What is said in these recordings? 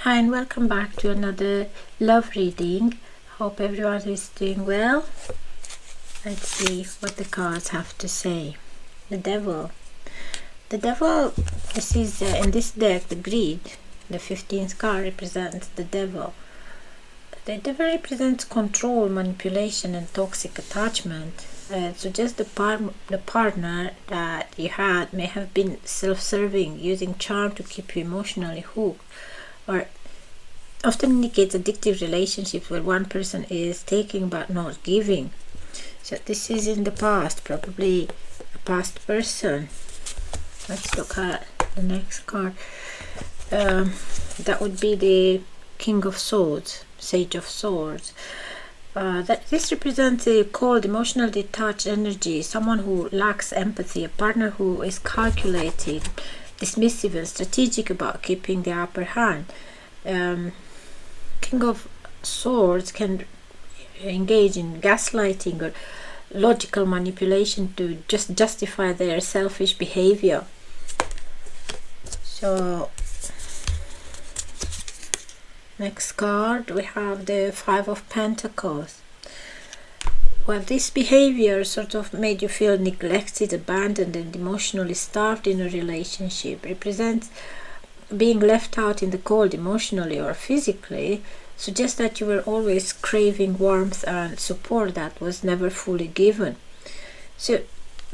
Hi and welcome back to another love reading. Hope everyone is doing well. Let's see what the cards have to say. The Devil. The Devil, this is in this deck, the Greed, the 15th card represents the Devil. The Devil represents control, manipulation and toxic attachment. Suggests the partner that you had may have been self-serving, using charm to keep you emotionally hooked, or often indicates addictive relationships where one person is taking but not giving. So this is in the past, probably a past person. Let's look at the next card. That would be the King of Swords, Sage of Swords. This represents a cold, emotional, detached energy, someone who lacks empathy, a partner who is calculating, dismissive and strategic about keeping the upper hand. King of Swords can engage in gaslighting or logical manipulation to just justify their selfish behavior. So next card we have the Five of Pentacles. Well, this behavior sort of made you feel neglected, abandoned and emotionally starved in a relationship. Represents being left out in the cold emotionally or physically. Suggests that you were always craving warmth and support that was never fully given. So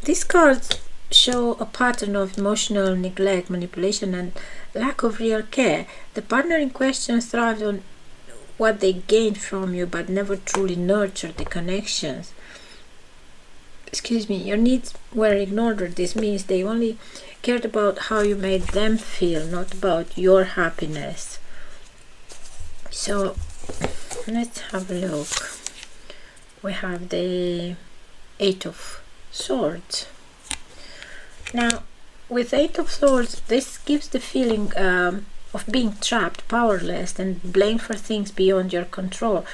these cards show a pattern of emotional neglect, manipulation and lack of real care. The partner in question thrived on what they gained from you but never truly nurtured the connections. Your needs were ignored, or this means they only cared about how you made them feel, not about your happiness. So let's have a look. We have the Eight of Swords. Now with Eight of Swords, this gives the feeling of being trapped, powerless and blamed for things beyond your control.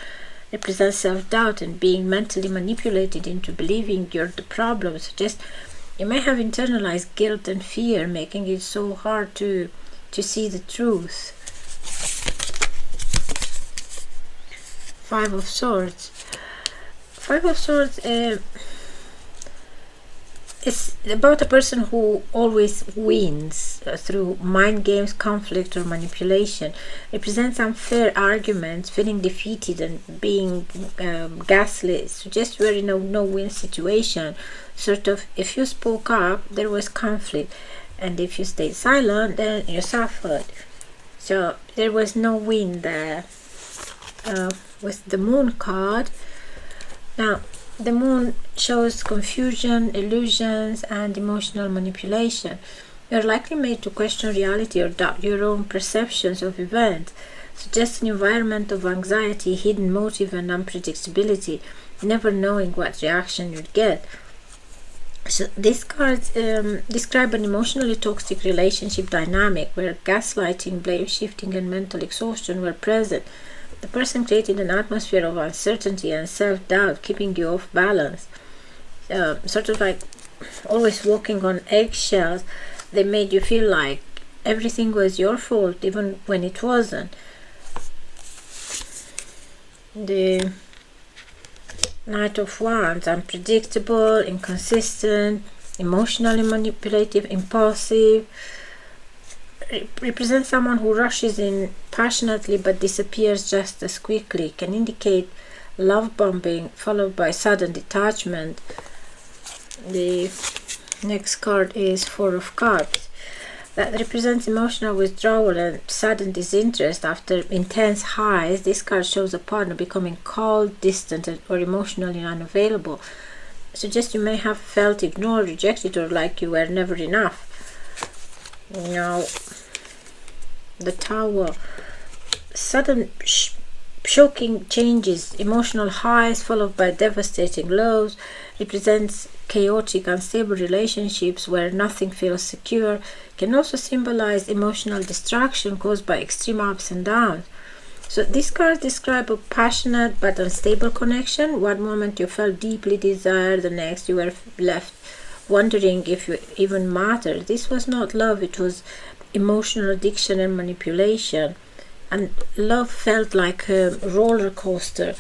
Represents self-doubt and being mentally manipulated into believing you're the problem. Suggests you may have internalized guilt and fear, making it so hard to see the truth. Five of Swords. Five of Swords is about a person who always wins through mind games, conflict or manipulation. Represents unfair arguments, feeling defeated and being gaslit. Suggests you were in a no-win situation. Sort of, if you spoke up, there was conflict, and if you stayed silent, then you suffered. So there was no win there. With the Moon card. Now the Moon shows confusion, illusions and emotional manipulation. You're likely made to question reality or doubt your own perceptions of events. Suggests an environment of anxiety, hidden motive and unpredictability, never knowing what reaction you'd get. So these cards describe an emotionally toxic relationship dynamic where gaslighting, blame shifting and mental exhaustion were present. The person created an atmosphere of uncertainty and self-doubt, keeping you off balance. Sort of like always walking on eggshells. They made you feel like everything was your fault, even when it wasn't. The Knight of Wands, unpredictable, inconsistent, emotionally manipulative, impulsive. Represents someone who rushes in passionately but disappears just as quickly. Can indicate love bombing followed by sudden detachment. The next card is Four of Cups. That represents emotional withdrawal and sudden disinterest after intense highs. This card shows a partner becoming cold, distant or emotionally unavailable. Suggests you may have felt ignored, rejected or like you were never enough. Now the Tower. Sudden shocking changes, emotional highs followed by devastating lows. Represents chaotic, unstable relationships where nothing feels secure. Can also symbolize emotional distraction caused by extreme ups and downs. So these cards describe a passionate but unstable connection. One moment you felt deeply desired, the next you were left wondering if you even mattered. This was not love, it was emotional addiction and manipulation. and love felt like a roller coaster.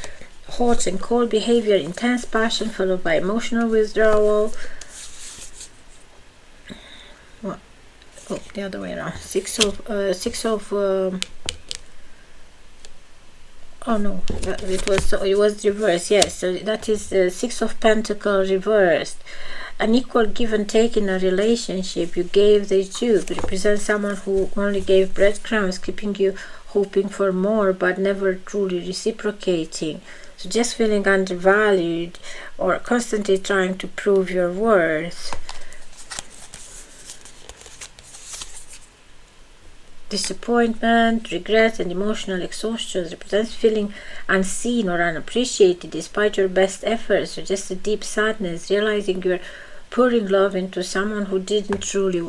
Hot and cold behavior, intense passion followed by emotional withdrawal. What? Oh, the other way around. Oh no, it was reversed. Yes, so that is the Six of Pentacles reversed. An equal give and take in a relationship. You gave, they took. Represent someone who only gave breadcrumbs, keeping you hoping for more but never truly reciprocating. So just feeling undervalued or constantly trying to prove your worth. Disappointment, regret, and emotional exhaustion represents feeling unseen or unappreciated despite your best efforts, or just a deep sadness, realizing you're pouring love into someone who didn't truly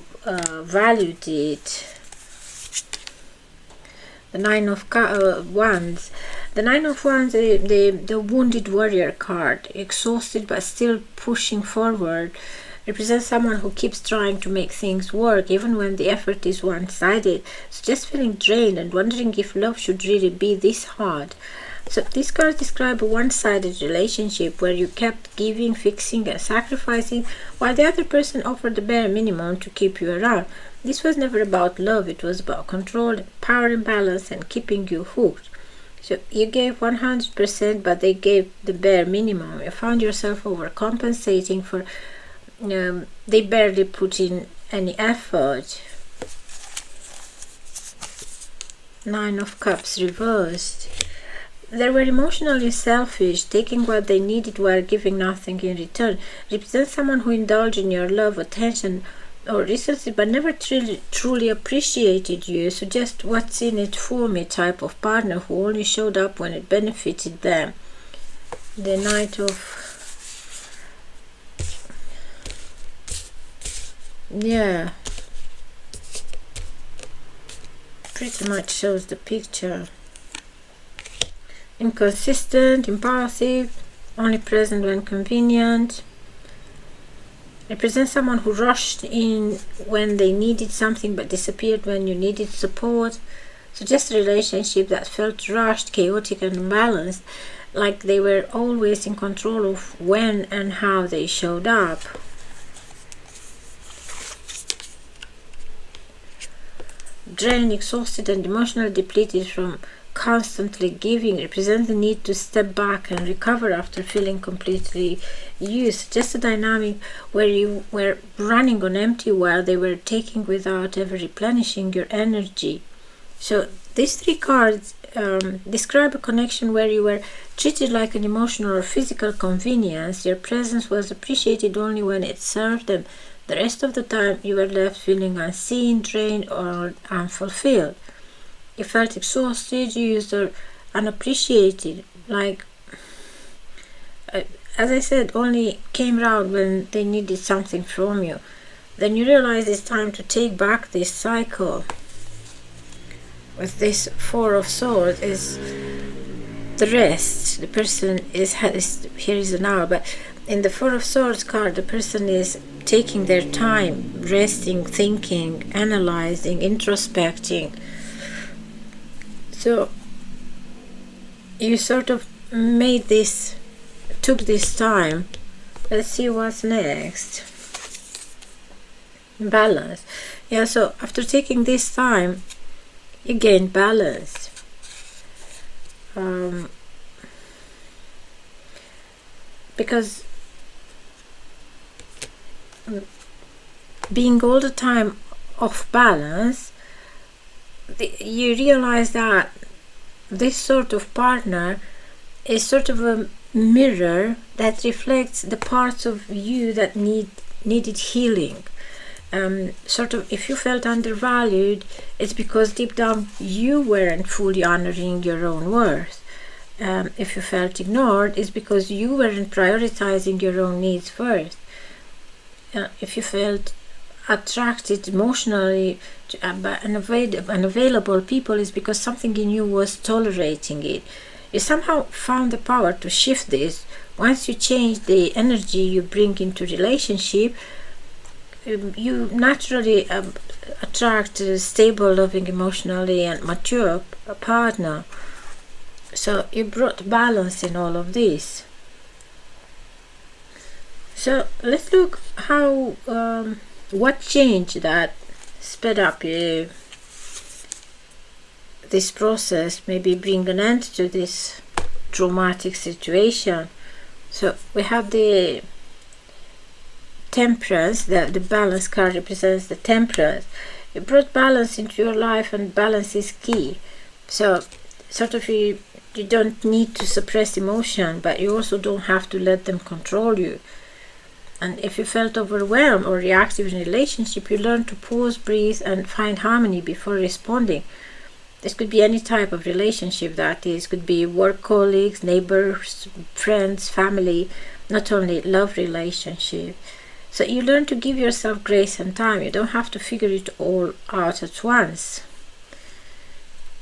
value it. The Nine of Wands. The Nine of Wands, the wounded warrior card, exhausted but still pushing forward, represents someone who keeps trying to make things work even when the effort is one-sided. So just feeling drained and wondering if love should really be this hard. So these cards describe a one-sided relationship where you kept giving, fixing and sacrificing while the other person offered the bare minimum to keep you around. This was never about love, it was about control, power imbalance and keeping you hooked. So you gave 100% but they gave the bare minimum. You found yourself overcompensating for they barely put in any effort. Nine of Cups reversed. They were emotionally selfish, taking what they needed while giving nothing in return. Represent someone who indulged in your love, attention, or resources, but never truly appreciated you. So just what's in it for me type of partner who only showed up when it benefited them. The Knight of pretty much shows the picture. Inconsistent, impulsive, only present when convenient. Represents someone who rushed in when they needed something but disappeared when you needed support. So just a relationship that felt rushed, chaotic and imbalanced, like they were always in control of when and how they showed up. Drained, exhausted and emotionally depleted from constantly giving, represent the need to step back and recover after feeling completely used. Just a dynamic where you were running on empty while they were taking without ever replenishing your energy. So these three cards describe a connection where you were treated like an emotional or physical convenience. Your presence was appreciated only when it served them. The rest of the time you were left feeling unseen, drained or unfulfilled. You felt exhausted, used or unappreciated, like as I said, only came around when they needed something from you. Then you realize it's time to take back this cycle. With this Four of Swords is the rest. The person is here is an hour, but in the Four of Swords card, the person is taking their time, resting, thinking, analyzing, introspecting. So you sort of took this time. Let's see what's next. Balance. Yeah, so after taking this time, you gain balance. Because being all the time off balance, you realize that this sort of partner is sort of a mirror that reflects the parts of you that needed healing. Sort of, if you felt undervalued, it's because deep down you weren't fully honoring your own worth. If you felt ignored, it's because you weren't prioritizing your own needs first. If you felt attracted emotionally to unavailable people, is because something in you was tolerating it. You somehow found the power to shift this. Once you change the energy you bring into relationship, you naturally attract a stable, loving, emotionally and mature partner. So you brought balance in all of this. So let's look how what changed that sped up this process, maybe bring an end to this traumatic situation. So we have the temperance, the balance card represents the temperance. You brought balance into your life, and balance is key. So sort of you don't need to suppress emotion, but you also don't have to let them control you. And if you felt overwhelmed or reactive in a relationship, you learn to pause, breathe, and find harmony before responding. This could be any type of relationship, that is, could be work colleagues, neighbors, friends, family, not only love relationship. So you learn to give yourself grace and time. You don't have to figure it all out at once.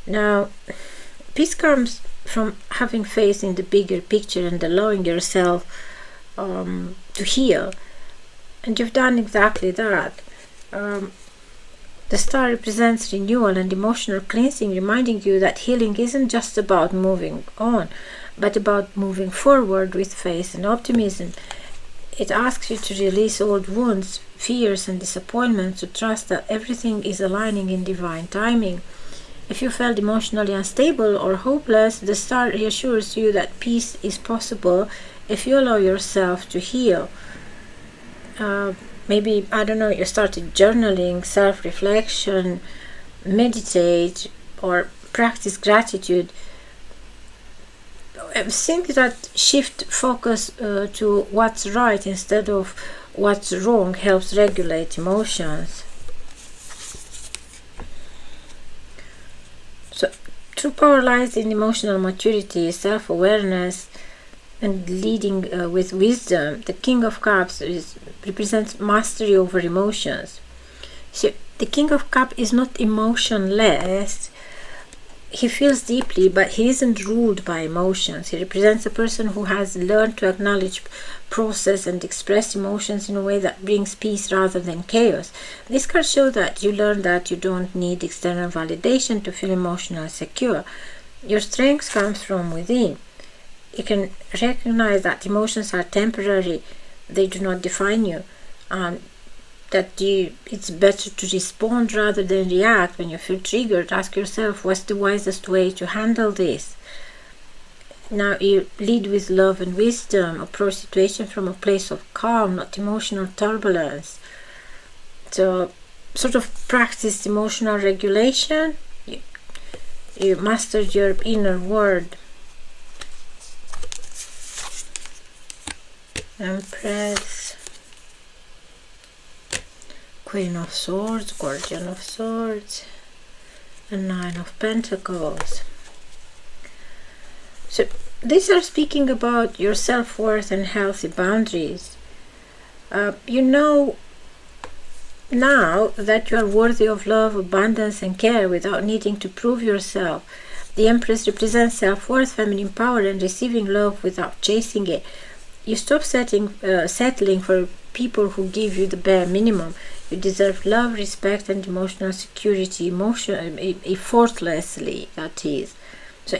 Now, peace comes from having faith in the bigger picture and allowing yourself to heal, and you've done exactly that. The star represents renewal and emotional cleansing, reminding you that healing isn't just about moving on, but about moving forward with faith and optimism. It asks you to release old wounds, fears, and disappointments, to trust that everything is aligning in divine timing. If you felt emotionally unstable or hopeless, the star reassures you that peace is possible if you allow yourself to heal. Maybe, I don't know, you started journaling, self-reflection, meditate, or practice gratitude. I think that shift focus to what's right instead of what's wrong helps regulate emotions. So true power lies in emotional maturity, self-awareness, and leading with wisdom. The King of Cups represents mastery over emotions. So the King of Cups is not emotionless. He feels deeply, but he isn't ruled by emotions. He represents a person who has learned to acknowledge, process, and express emotions in a way that brings peace rather than chaos. This card shows that you learn that you don't need external validation to feel emotionally secure. Your strength comes from within. You can recognize that emotions are temporary, they do not define you, that it's better to respond rather than react. When you feel triggered, ask yourself, what's the wisest way to handle this? Now you lead with love and wisdom, approach situation from a place of calm, not emotional turbulence. So sort of practice emotional regulation. You mastered your inner world. Empress, Queen of Swords, Guardian of Swords, and Nine of Pentacles. So these are speaking about your self-worth and healthy boundaries. You know now that you are worthy of love, abundance, and care without needing to prove yourself. The Empress represents self-worth, feminine power, and receiving love without chasing it. You stop settling for people who give you the bare minimum. You deserve love, respect, and emotional security, effortlessly, that is. So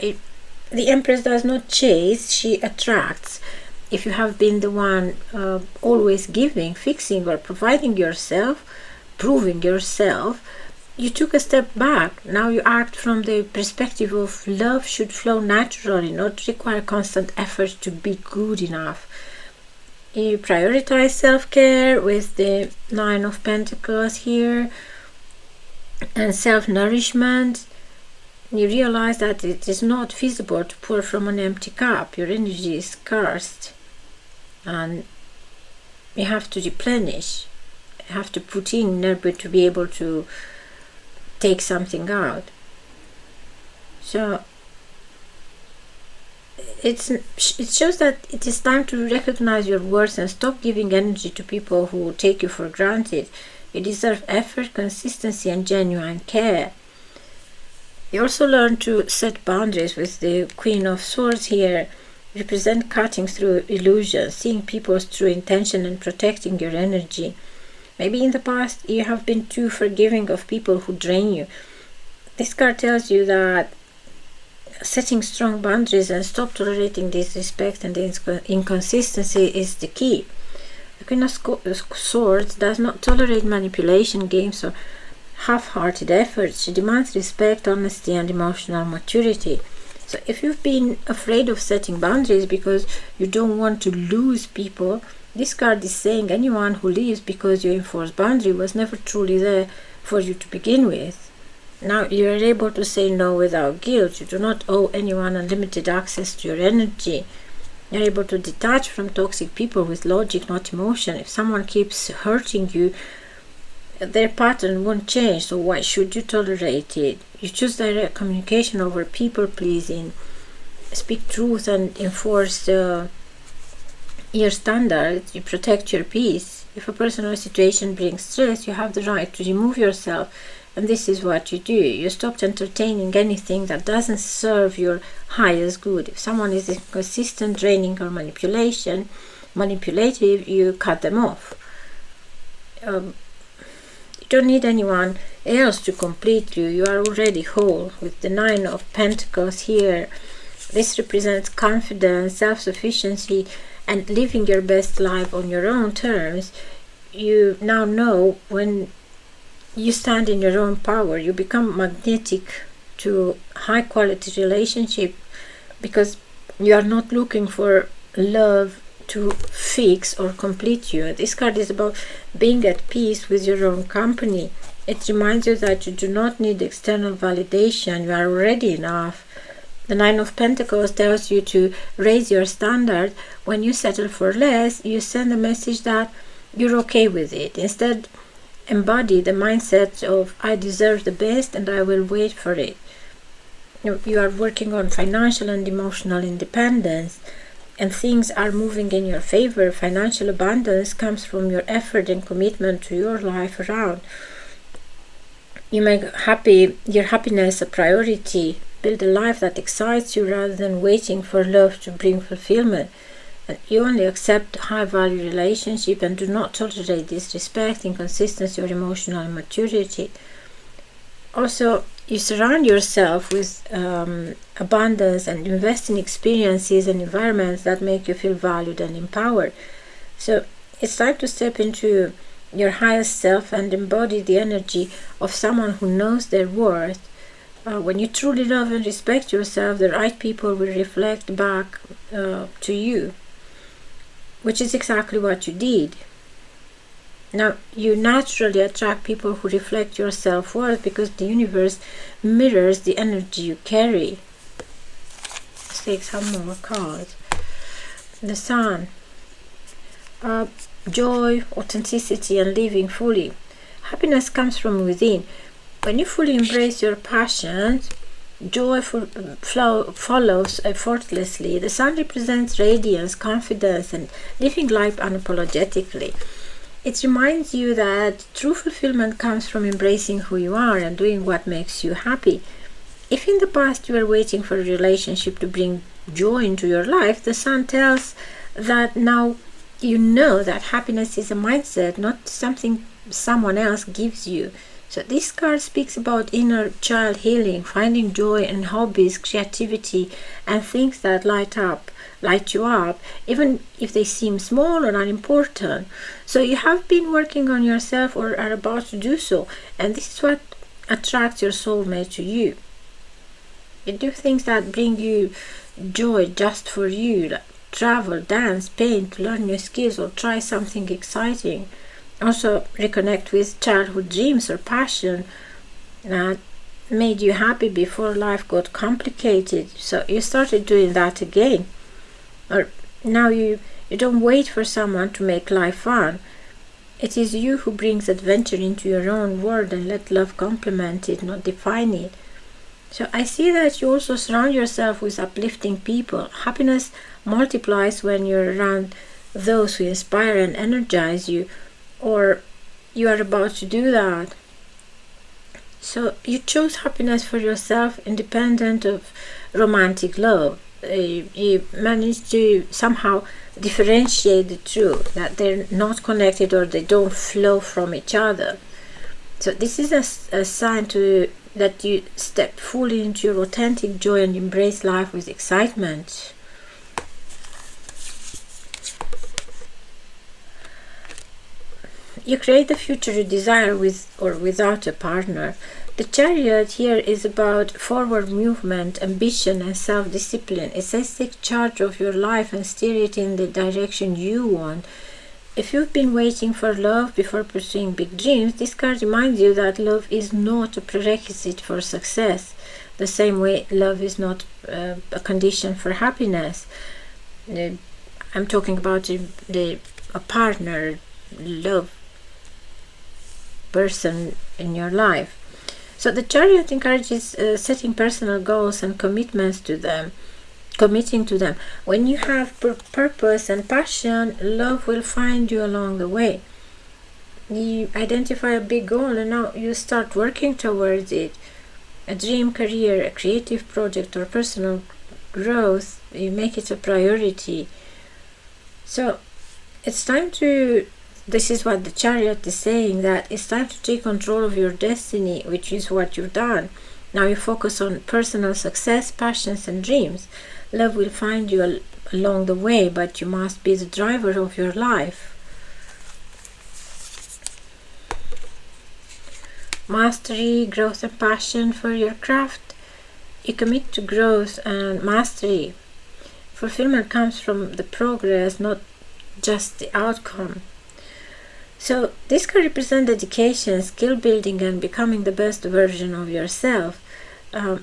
the Empress does not chase, she attracts. If you have been the one always giving, fixing, or providing yourself, proving yourself, you took a step back. Now you act from the perspective of love should flow naturally, not require constant effort to be good enough. You prioritize self-care with the Nine of Pentacles here, and self-nourishment. You realize that it is not feasible to pour from an empty cup. Your energy is scarce, and you have to replenish. You have to put in order to be able to take something out. So it shows that it is time to recognize your worth and stop giving energy to people who take you for granted. You deserve effort, consistency, and genuine care. You also learn to set boundaries with the Queen of Swords here. Represent cutting through illusions, seeing people's true intention, and protecting your energy. Maybe in the past you have been too forgiving of people who drain you. This card tells you that setting strong boundaries and stop tolerating disrespect and inconsistency is the key. The Queen of Swords does not tolerate manipulation, games, or half-hearted efforts. She demands respect, honesty, and emotional maturity. So if you've been afraid of setting boundaries because you don't want to lose people, this card is saying anyone who leaves because you enforce boundary was never truly there for you to begin with. Now you are able to say no without guilt. You do not owe anyone unlimited access to your energy. You're able to detach from toxic people with logic, not emotion. If someone keeps hurting you, their pattern won't change, so why should you tolerate it? You choose direct communication over people pleasing. Speak truth and enforce your standards. You protect your peace. If a person or situation brings stress, you have the right to remove yourself, and this is what you do. You stop entertaining anything that doesn't serve your highest good. If someone is inconsistent, draining, or manipulative, you cut them off. You don't need anyone else to complete you. You are already whole. With the Nine of Pentacles here, this represents confidence, self-sufficiency, and living your best life on your own terms. You now know when you stand in your own power. You become magnetic to high quality relationship because you are not looking for love to fix or complete you. This card is about being at peace with your own company. It reminds you that you do not need external validation. You are already enough. The Nine of Pentacles tells you to raise your standard. When you settle for less, you send a message that you're okay with it. Instead, embody the mindset of I deserve the best and I will wait for it. You are working on financial and emotional independence, and things are moving in your favor. Financial abundance comes from your effort and commitment to your life around. You make your happiness a priority. Build a life that excites you rather than waiting for love to bring fulfillment. And you only accept high-value relationship and do not tolerate disrespect, inconsistency, or emotional immaturity. Also, you surround yourself with abundance and invest in experiences and environments that make you feel valued and empowered. So it's time to step into your highest self and embody the energy of someone who knows their worth. When you truly love and respect yourself, the right people will reflect back to you, which is exactly what you did. Now, you naturally attract people who reflect your self-worth because the universe mirrors the energy you carry. Let's take some more cards. The Sun. Joy, authenticity, and living fully. Happiness comes from within. When you fully embrace your passions, joy follows effortlessly. The Sun represents radiance, confidence, and living life unapologetically. It reminds you that true fulfillment comes from embracing who you are and doing what makes you happy. If in the past you were waiting for a relationship to bring joy into your life, the Sun tells that now you know that happiness is a mindset, not something someone else gives you. So this card speaks about inner child healing, finding joy in hobbies, creativity, and things that light you up, even if they seem small or unimportant. So you have been working on yourself or are about to do so, and this is what attracts your soulmate to you. You do things that bring you joy just for you, like travel, dance, paint, learn new skills, or try something exciting. Also reconnect with childhood dreams or passion that made you happy before life got complicated. So you started doing that again. Or now you don't wait for someone to make life fun. It is you who brings adventure into your own world and let love complement it, not define it. So I see that you also surround yourself with uplifting people. Happiness multiplies when you're around those who inspire and energize you, or you are about to do that. So you chose happiness for yourself independent of romantic love. you manage to somehow differentiate the two, that they're not connected or they don't flow from each other. So this is a sign that you step fully into your authentic joy and embrace life with excitement. You create the future you desire with or without a partner. The Chariot here is about forward movement, ambition and self-discipline. It says take charge of your life and steer it in the direction you want. If you've been waiting for love before pursuing big dreams, this card reminds you that love is not a prerequisite for success. The same way love is not a condition for happiness. I'm talking about a partner, love person in your life. So the Chariot encourages setting personal goals and committing to them. When you have purpose and passion, love will find you along the way. You identify a big goal and now you start working towards it. A dream career, a creative project or personal growth, you make it a priority. So it's time to, this is what the Chariot is saying, that it's time to take control of your destiny, which is what you've done. Now you focus on personal success, passions and dreams. Love will find you along the way, but you must be the driver of your life. Mastery, growth and passion for your craft. You commit to growth and mastery. Fulfillment comes from the progress, not just the outcome. So this can represent dedication, skill building and becoming the best version of yourself.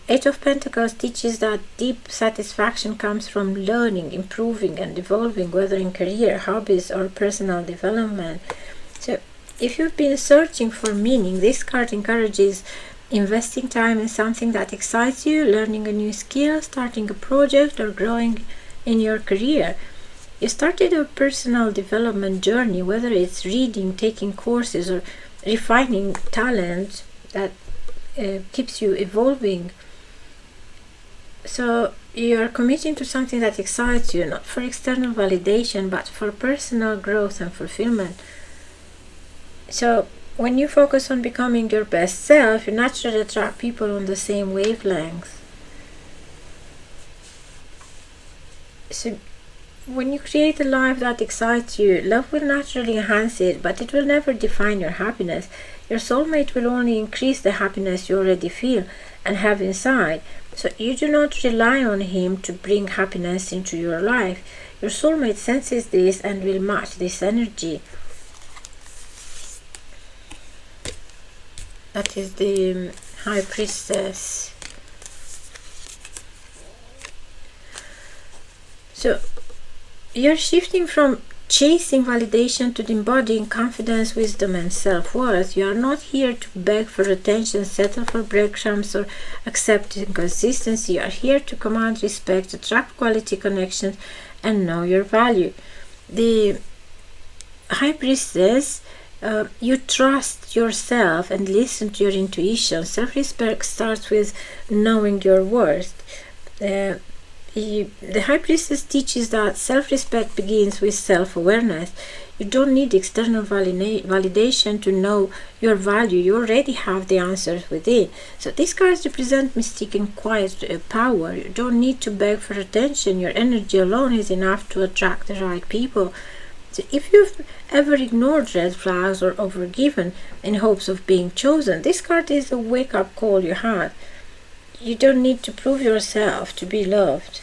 Eight of Pentacles teaches that deep satisfaction comes from learning, improving and evolving, whether in career, hobbies or personal development. So if you've been searching for meaning, this card encourages investing time in something that excites you, learning a new skill, starting a project or growing in your career. You started a personal development journey, whether it's reading, taking courses or refining talent that keeps you evolving. So you are committing to something that excites you, not for external validation but for personal growth and fulfillment. So when you focus on becoming your best self, you naturally attract people on the same wavelength. So when you create a life that excites you, love will naturally enhance it, but it will never define your happiness. Your soulmate will only increase the happiness you already feel and have inside. So you do not rely on him to bring happiness into your life. Your soulmate senses this and will match this energy. That is the High Priestess. So you're shifting from chasing validation to embodying confidence, wisdom and self-worth. You are not here to beg for attention, settle for breadcrumbs or accept inconsistency. You are here to command respect, attract quality connections and know your value. The High Priestess, you trust yourself and listen to your intuition. Self-respect starts with knowing your worth. The High Priestess teaches that self-respect begins with self-awareness. You don't need external validation to know your value. You already have the answers within. So these cards represent mystic and quiet power. You don't need to beg for attention. Your energy alone is enough to attract the right people. So if you've ever ignored red flags or overgiven in hopes of being chosen, this card is a wake-up call you had. You don't need to prove yourself to be loved.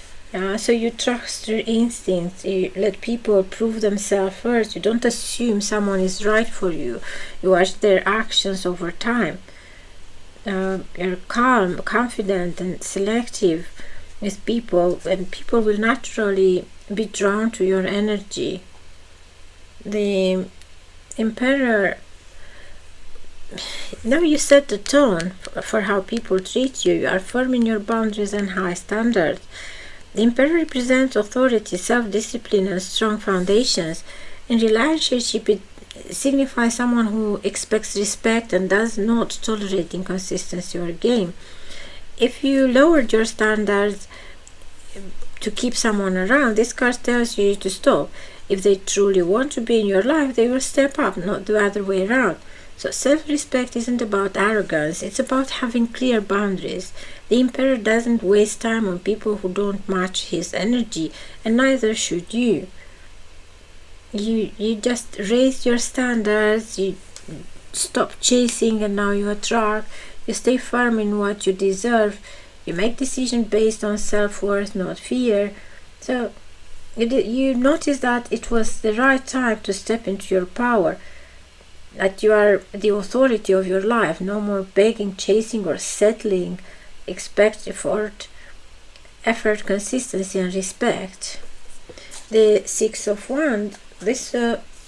So you trust your instincts. You let people prove themselves first. You don't assume someone is right for you. You watch their actions over time. You're calm, confident and selective with people, and people will naturally be drawn to your energy. The Emperor, now you set the tone for how people treat you. You are firm in your boundaries and high standards. The Emperor represents authority, self-discipline and strong foundations. In relationship, it signifies someone who expects respect and does not tolerate inconsistency or game. If you lowered your standards, to keep someone around, this card tells you to stop. If they truly want to be in your life, they will step up, not the other way around. So self-respect isn't about arrogance, it's about having clear boundaries. The Emperor doesn't waste time on people who don't match his energy, and neither should you. You just raise your standards, you stop chasing and now you attract, you stay firm in what you deserve, you make decisions based on self-worth, not fear. So you notice that it was the right time to step into your power, that you are the authority of your life, no more begging, chasing or settling. Expect effort, consistency and respect. The Six of Wands, this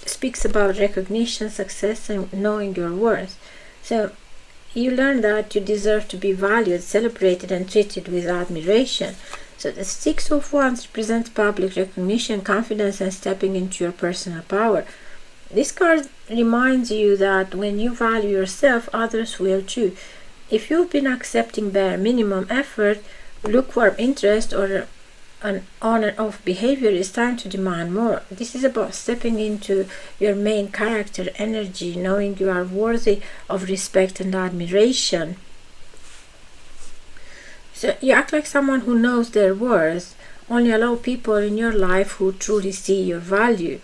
speaks about recognition, success and knowing your worth. So you learn that you deserve to be valued, celebrated and treated with admiration. So the Six of Wands represents public recognition, confidence and stepping into your personal power. This card reminds you that when you value yourself, others will too. If you've been accepting bare minimum effort, lukewarm interest or an on and off behavior, it's time to demand more. This is about stepping into your main character energy, knowing you are worthy of respect and admiration. So you act like someone who knows their worth. Only allow people in your life who truly see your value.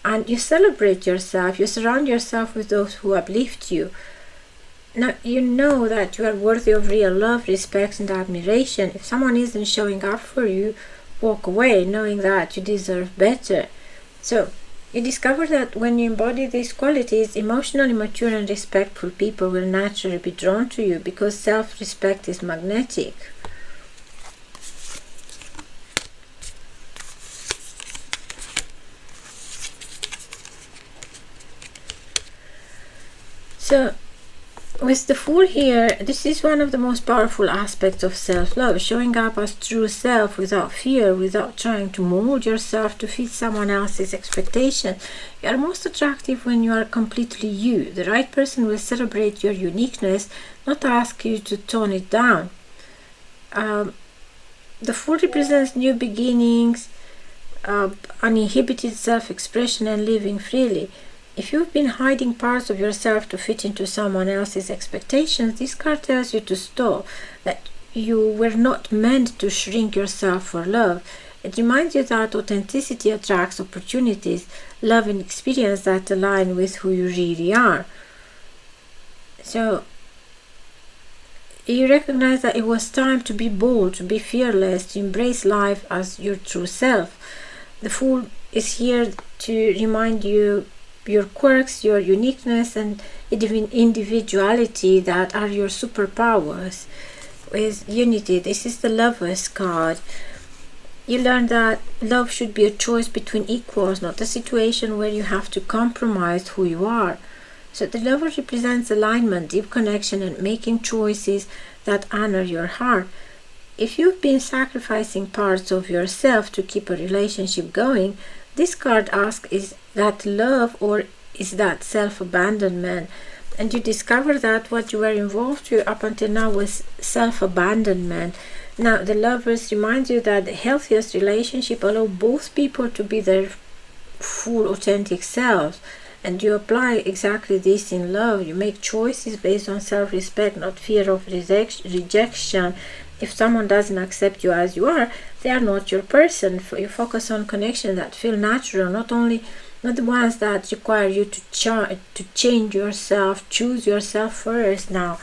And you celebrate yourself. You surround yourself with those who uplift you. Now you know that you are worthy of real love, respect and admiration. If someone isn't showing up for you, walk away knowing that you deserve better. So you discover that when you embody these qualities, emotionally mature and respectful people will naturally be drawn to you because self-respect is magnetic. So with the Fool here, this is one of the most powerful aspects of self-love, showing up as true self without fear, without trying to mold yourself to fit someone else's expectation. You are most attractive when you are completely you. The right person will celebrate your uniqueness, not ask you to tone it down. The Fool represents new beginnings, uninhibited self-expression and living freely. If you've been hiding parts of yourself to fit into someone else's expectations, this card tells you to stop, that you were not meant to shrink yourself for love. It reminds you that authenticity attracts opportunities, love and experience that align with who you really are. So you recognize that it was time to be bold, to be fearless, to embrace life as your true self. The Fool is here to remind you your quirks, your uniqueness and individuality that are your superpowers. With Unity, this is the Lover's card. You learn that love should be a choice between equals, not a situation where you have to compromise who you are. So the Lover represents alignment, deep connection and making choices that honor your heart. If you've been sacrificing parts of yourself to keep a relationship going, this card asks, is that love or is that self-abandonment? And you discover that what you were involved to up until now was self-abandonment. Now the Lovers remind you that the healthiest relationship allow both people to be their full authentic selves. And you apply exactly this in love. You make choices based on self-respect, not fear of rejection. If someone doesn't accept you as you are, they are not your person. You focus on connections that feel natural, not the ones that require you to change yourself, choose yourself first. Now,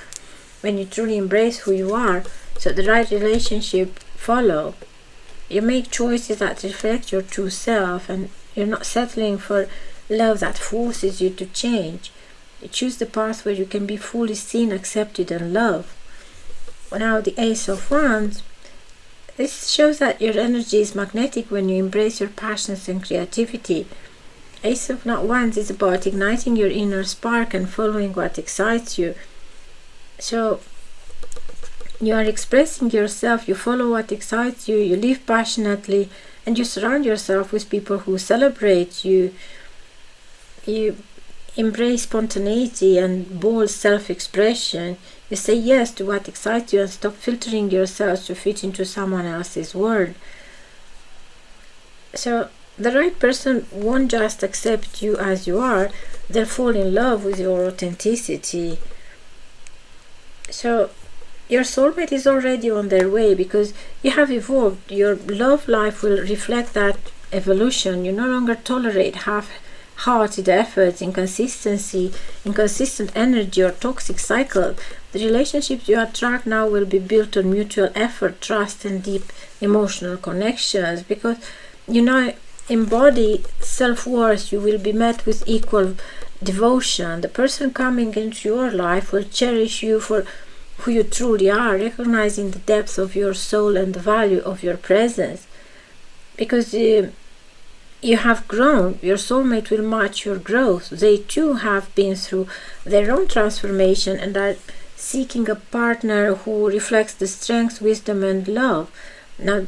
when you truly embrace who you are, so the right relationship follow. You make choices that reflect your true self, and you're not settling for love that forces you to change. You choose the path where you can be fully seen, accepted, and loved. Now the Ace of Wands, this shows that your energy is magnetic when you embrace your passions and creativity. Ace of Wands is about igniting your inner spark and following what excites you. So you are expressing yourself, you follow what excites you, you live passionately, and you surround yourself with people who celebrate you. You embrace spontaneity and bold self-expression. You say yes to what excites you and stop filtering yourself to fit into someone else's world. So the right person won't just accept you as you are, they'll fall in love with your authenticity. So your soulmate is already on their way because you have evolved. Your love life will reflect that evolution. You no longer tolerate half-hearted efforts, inconsistent energy, or toxic cycle. The relationships you attract now will be built on mutual effort, trust, and deep emotional connections, because you now embody self-worth. You will be met with equal devotion. The person coming into your life will cherish you for who you truly are, recognizing the depth of your soul and the value of your presence. Because you have grown, your soulmate will match your growth. They too have been through their own transformation and are seeking a partner who reflects the strength, wisdom, and love. Now,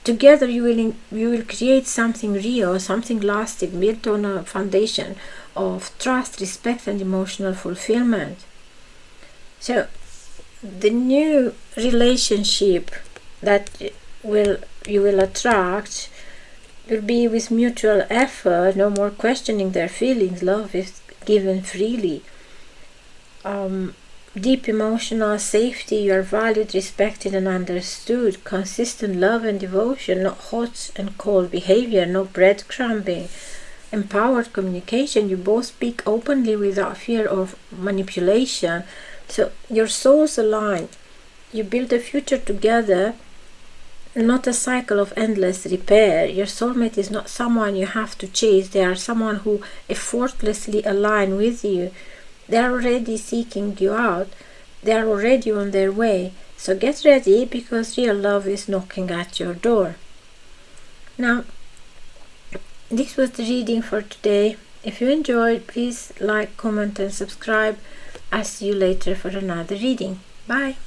together you will create something real, something lasting, built on a foundation of trust, respect, and emotional fulfillment. So the new relationship that you will attract will be with mutual effort, no more questioning their feelings. Love is given freely. Deep emotional safety, you are valued, respected, and understood. Consistent love and devotion, not hot and cold behavior, no breadcrumbing. Empowered communication, you both speak openly without fear of manipulation. So your souls align. You build a future together, not a cycle of endless repair. Your soulmate is not someone you have to chase. They are someone who effortlessly align with you. They are already seeking you out. They are already on their way. So get ready, because real love is knocking at your door. Now, this was the reading for today. If you enjoyed, please like, comment, and subscribe. I'll see you later for another reading. Bye.